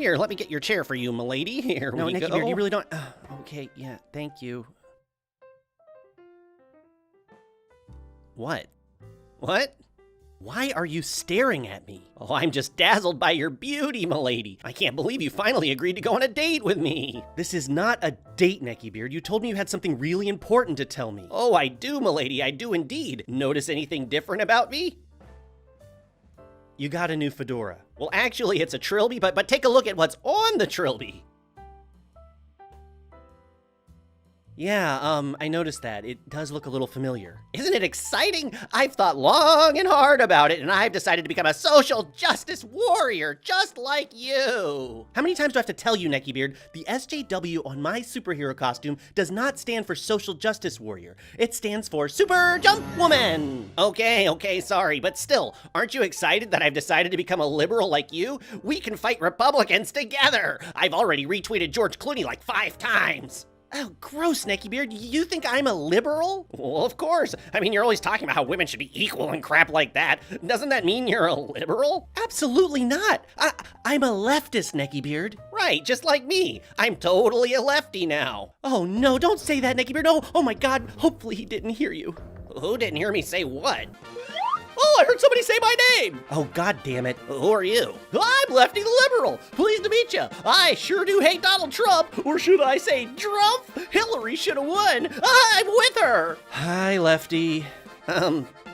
Here, let me get your chair for you, milady. Here No, we Nicky go. Beard, you really don't... okay, yeah, thank you. What? What? Why are you staring at me? Oh, I'm just dazzled by your beauty, milady. I can't believe you finally agreed to go on a date with me. This is not a date, Necky Beard. You told me you had something really important to tell me. Oh, I do, milady. I do indeed. Notice anything different about me? You got a new fedora. Well, actually, it's a trilby, but take a look at what's on the trilby. Yeah, I noticed that. It does look a little familiar. Isn't it exciting? I've thought long and hard about it, and I've decided to become a social justice warrior, just like you. How many times do I have to tell you, Necky Beard? The SJW on my superhero costume does not stand for social justice warrior. It stands for Super Jump Woman. Okay, sorry, but still, aren't you excited that I've decided to become a liberal like you? We can fight Republicans together. I've already retweeted George Clooney like 5 times. Oh, gross, Necky Beard. You think I'm a liberal? Well, of course. I mean, you're always talking about how women should be equal and crap like that. Doesn't that mean you're a liberal? Absolutely not. I'm a leftist, Necky Beard. Right, just like me. I'm totally a lefty now. Oh, no, don't say that, Necky Beard. Oh my God. Hopefully he didn't hear you. Who didn't hear me say what? Oh, I heard somebody say my name! Oh, God damn it. Who are you? I'm Lefty the Liberal. Pleased to meet you. I sure do hate Donald Trump, or should I say Trump? Hillary should have won. I'm with her. Hi, Lefty.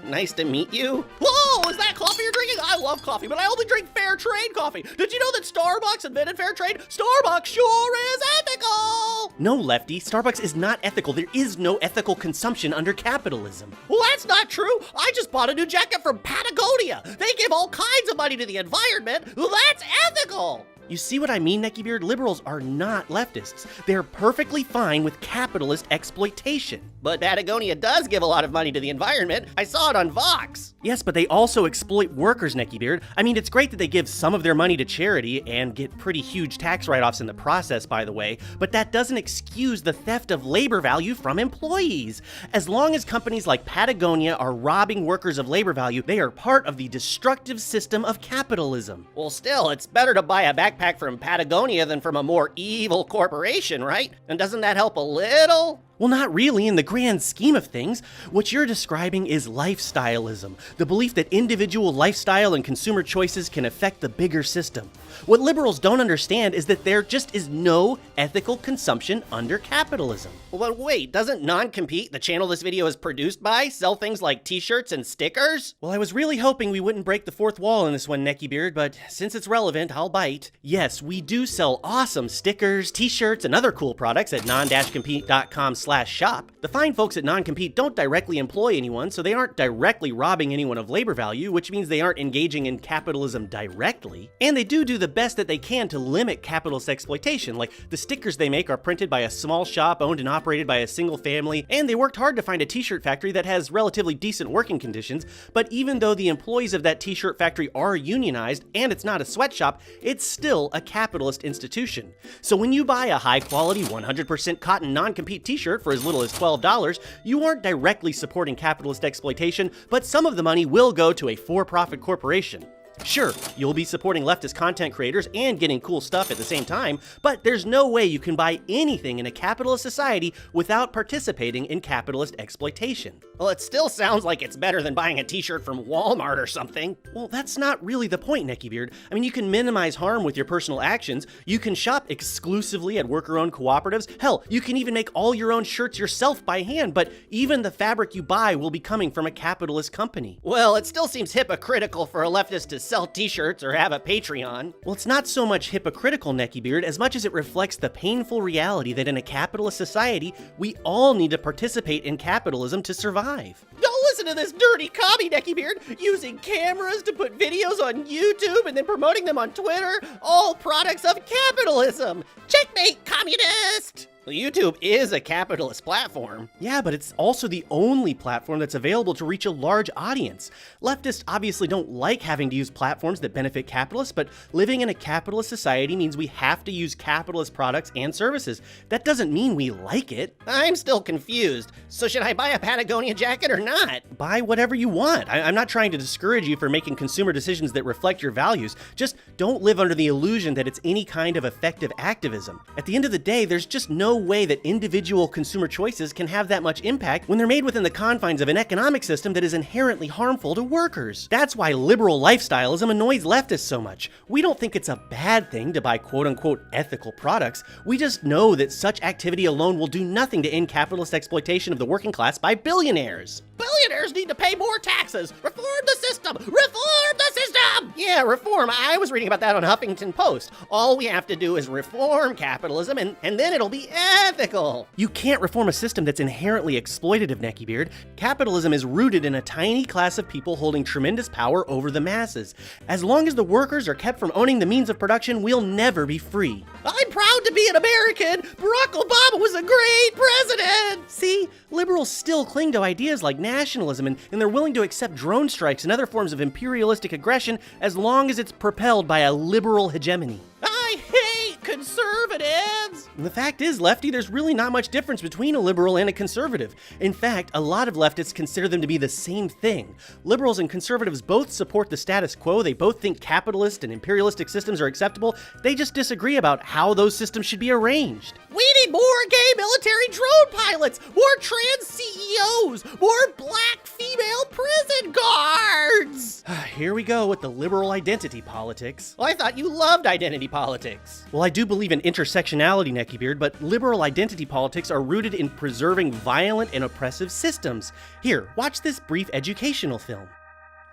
Nice to meet you. Whoa, is that coffee you're drinking? I love coffee, but I only drink fair trade coffee. Did you know that Starbucks invented fair trade? Starbucks sure is ethical. No, Lefty, Starbucks is not ethical. There is no ethical consumption under capitalism. Well, that's not true. I just bought a new jacket from Patagonia. They give all kinds of money to the environment. Well, that's ethical. You see what I mean, Necky Beard? Liberals are not leftists. They're perfectly fine with capitalist exploitation. But Patagonia does give a lot of money to the environment. I saw it on Vox. Yes, but they also exploit workers, Necky Beard. I mean, it's great that they give some of their money to charity and get pretty huge tax write-offs in the process, by the way, but that doesn't excuse the theft of labor value from employees. As long as companies like Patagonia are robbing workers of labor value, they are part of the destructive system of capitalism. Well, still, it's better to buy a backpack from Patagonia than from a more evil corporation, right? And doesn't that help a little? Well, not really in the grand scheme of things. What you're describing is lifestyleism, the belief that individual lifestyle and consumer choices can affect the bigger system. What liberals don't understand is that there just is no ethical consumption under capitalism. But wait, doesn't NonCompete, the channel this video is produced by, sell things like t-shirts and stickers? Well, I was really hoping we wouldn't break the fourth wall in this one, Necky Beard, but since it's relevant, I'll bite. Yes, we do sell awesome stickers, t-shirts, and other cool products at non-compete.com/shop. The fine folks at NonCompete don't directly employ anyone, so they aren't directly robbing anyone of labor value, which means they aren't engaging in capitalism directly. And they do the best that they can to limit capitalist exploitation, like the stickers they make are printed by a small shop owned and operated by a single family, and they worked hard to find a t-shirt factory that has relatively decent working conditions, but even though the employees of that t-shirt factory are unionized and it's not a sweatshop, it's still a capitalist institution. So when you buy a high-quality 100% cotton non-compete t-shirt for as little as $12, you aren't directly supporting capitalist exploitation, but some of the money will go to a for-profit corporation. Sure, you'll be supporting leftist content creators and getting cool stuff at the same time, but there's no way you can buy anything in a capitalist society without participating in capitalist exploitation. Well, it still sounds like it's better than buying a t-shirt from Walmart or something. Well, that's not really the point, Necky Beard. I mean, you can minimize harm with your personal actions. You can shop exclusively at worker-owned cooperatives. Hell, you can even make all your own shirts yourself by hand, but even the fabric you buy will be coming from a capitalist company. Well, it still seems hypocritical for a leftist to sell t-shirts or have a Patreon. Well, it's not so much hypocritical, Necky Beard, as much as it reflects the painful reality that in a capitalist society, we all need to participate in capitalism to survive. Don't listen to this dirty commie, Necky Beard, using cameras to put videos on YouTube and then promoting them on Twitter, all products of capitalism. Checkmate, communist! Well, YouTube is a capitalist platform. Yeah, but it's also the only platform that's available to reach a large audience. Leftists obviously don't like having to use platforms that benefit capitalists, but living in a capitalist society means we have to use capitalist products and services. That doesn't mean we like it. I'm still confused. So should I buy a Patagonia jacket or not? Buy whatever you want. I'm not trying to discourage you from making consumer decisions that reflect your values. Just don't live under the illusion that it's any kind of effective activism. At the end of the day, there's just no way that individual consumer choices can have that much impact when they're made within the confines of an economic system that is inherently harmful to workers. That's why liberal lifestyleism annoys leftists so much. We don't think it's a bad thing to buy quote-unquote ethical products. We just know that such activity alone will do nothing to end capitalist exploitation of the working class by billionaires. Billionaires need to pay more taxes. Reform the system. Reform the system. Yeah, reform. I was reading about that on Huffington Post. All we have to do is reform capitalism and then it'll be ethical. You can't reform a system that's inherently exploitative, Neckybeard. Capitalism is rooted in a tiny class of people holding tremendous power over the masses. As long as the workers are kept from owning the means of production, we'll never be free. I'm proud to be an American. Barack Obama was a great president. See, liberals still cling to ideas like nationalism and they're willing to accept drone strikes and other forms of imperialistic aggression as long as it's propelled by a liberal hegemony. I hate conservatives! And the fact is, Lefty, there's really not much difference between a liberal and a conservative. In fact, a lot of leftists consider them to be the same thing. Liberals and conservatives both support the status quo, they both think capitalist and imperialistic systems are acceptable, they just disagree about how those systems should be arranged. We need more gay military drone pilots, more trans CEOs, more black female prison guards! Here we go with the liberal identity politics. Well, I thought you loved identity politics. Well, I do believe in intersectionality, Neckybeard, but liberal identity politics are rooted in preserving violent and oppressive systems. Here, watch this brief educational film.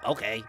Okay.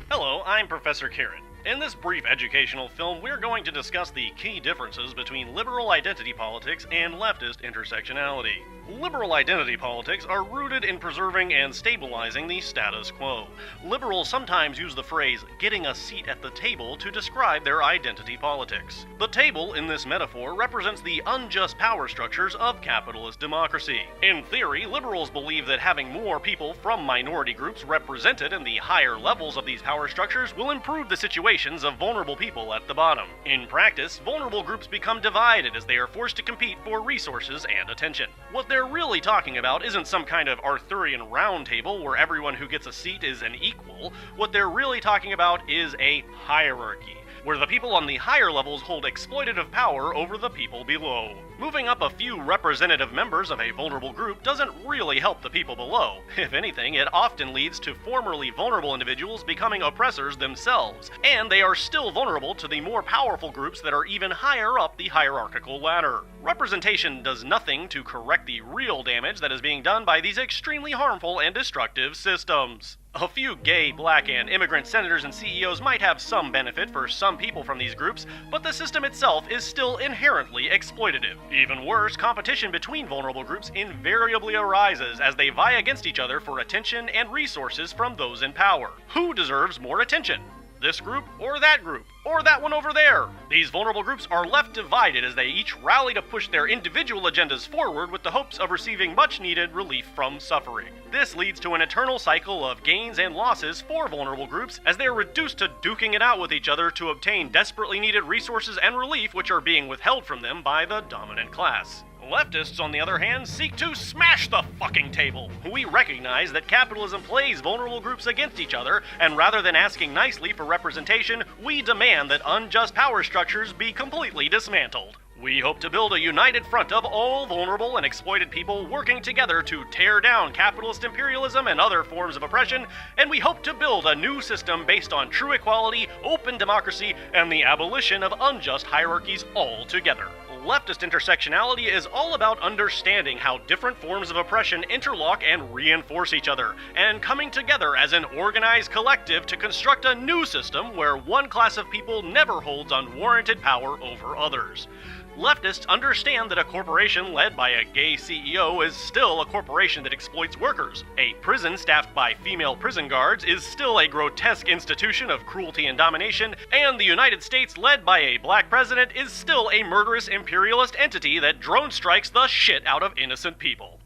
Hello, I'm Professor Karen. In this brief educational film, we're going to discuss the key differences between liberal identity politics and leftist intersectionality. Liberal identity politics are rooted in preserving and stabilizing the status quo. Liberals sometimes use the phrase, getting a seat at the table, to describe their identity politics. The table, in this metaphor, represents the unjust power structures of capitalist democracy. In theory, liberals believe that having more people from minority groups represented in the higher levels of these power structures will improve the situations of vulnerable people at the bottom. In practice, vulnerable groups become divided as they are forced to compete for resources and attention. What they're really talking about isn't some kind of Arthurian round table where everyone who gets a seat is an equal. What they're really talking about is a hierarchy, where the people on the higher levels hold exploitative power over the people below. Moving up a few representative members of a vulnerable group doesn't really help the people below. If anything, it often leads to formerly vulnerable individuals becoming oppressors themselves, and they are still vulnerable to the more powerful groups that are even higher up the hierarchical ladder. Representation does nothing to correct the real damage that is being done by these extremely harmful and destructive systems. A few gay, black, and immigrant senators and CEOs might have some benefit for some people from these groups, but the system itself is still inherently exploitative. Even worse, competition between vulnerable groups invariably arises as they vie against each other for attention and resources from those in power. Who deserves more attention? This group, or that group, or that one over there? These vulnerable groups are left divided as they each rally to push their individual agendas forward with the hopes of receiving much-needed relief from suffering. This leads to an eternal cycle of gains and losses for vulnerable groups as they are reduced to duking it out with each other to obtain desperately needed resources and relief which are being withheld from them by the dominant class. Leftists, on the other hand, seek to smash the fucking table. We recognize that capitalism plays vulnerable groups against each other, and rather than asking nicely for representation, we demand that unjust power structures be completely dismantled. We hope to build a united front of all vulnerable and exploited people working together to tear down capitalist imperialism and other forms of oppression, and we hope to build a new system based on true equality, open democracy, and the abolition of unjust hierarchies altogether. Leftist intersectionality is all about understanding how different forms of oppression interlock and reinforce each other, and coming together as an organized collective to construct a new system where one class of people never holds unwarranted power over others. Leftists understand that a corporation led by a gay CEO is still a corporation that exploits workers. A prison staffed by female prison guards is still a grotesque institution of cruelty and domination, and the United States led by a black president is still a murderous imperialist entity that drone strikes the shit out of innocent people.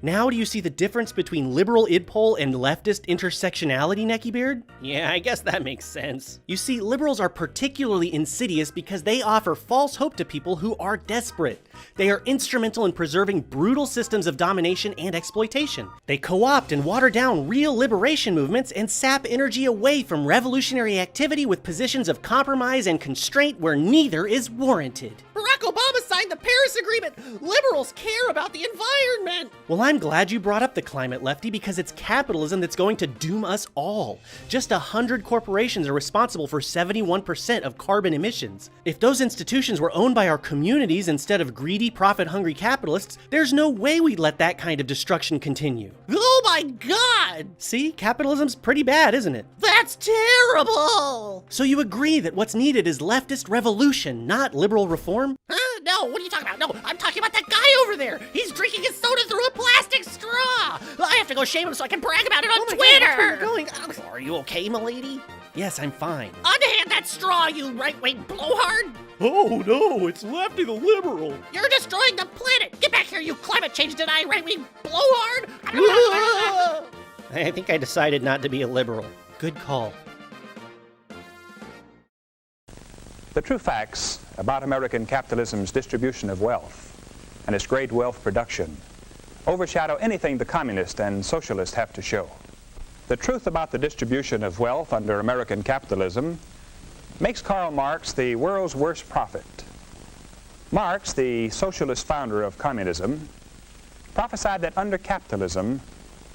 Now do you see the difference between liberal idpol and leftist intersectionality, Neckybeard? Yeah, I guess that makes sense. You see, liberals are particularly insidious because they offer false hope to people who are desperate. They are instrumental in preserving brutal systems of domination and exploitation. They co-opt and water down real liberation movements and sap energy away from revolutionary activity with positions of compromise and constraint where neither is warranted. Barack Obama signed the Paris Agreement. Liberals care about the environment. Well, I'm glad you brought up the climate, Lefty, because it's capitalism that's going to doom us all. Just 100 corporations are responsible for 71% of carbon emissions. If those institutions were owned by our communities instead of greedy, profit-hungry capitalists, there's no way we'd let that kind of destruction continue. Oh my God! See, capitalism's pretty bad, isn't it? That's terrible! So you agree that what's needed is leftist revolution, not liberal reform? Huh? No, what are you talking about? No, I'm talking about that guy over there. He's drinking his soda through a plastic straw. I have to go shame him so I can brag about it on Twitter. God, where are you going? Are you okay, milady? Yes, I'm fine. Unhand that straw, you right-wing blowhard! Oh no, it's Lefty the liberal. You're destroying the planet! Get back here, you climate change denying right-wing blowhard! I think I decided not to be a liberal. Good call. The true facts about American capitalism's distribution of wealth and its great wealth production overshadow anything the communists and socialists have to show. The truth about the distribution of wealth under American capitalism makes Karl Marx the world's worst prophet. Marx, the socialist founder of communism, prophesied that under capitalism,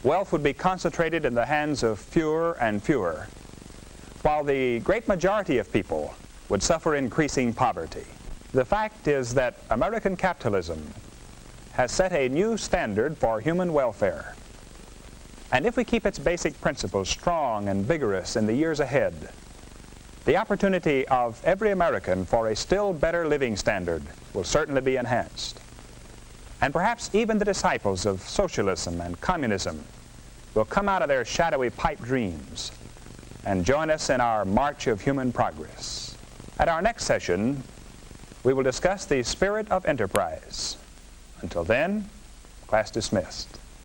wealth would be concentrated in the hands of fewer and fewer, while the great majority of people would suffer increasing poverty. The fact is that American capitalism has set a new standard for human welfare. And if we keep its basic principles strong and vigorous in the years ahead, the opportunity of every American for a still better living standard will certainly be enhanced. And perhaps even the disciples of socialism and communism will come out of their shadowy pipe dreams and join us in our march of human progress. At our next session, we will discuss the spirit of enterprise. Until then, class dismissed.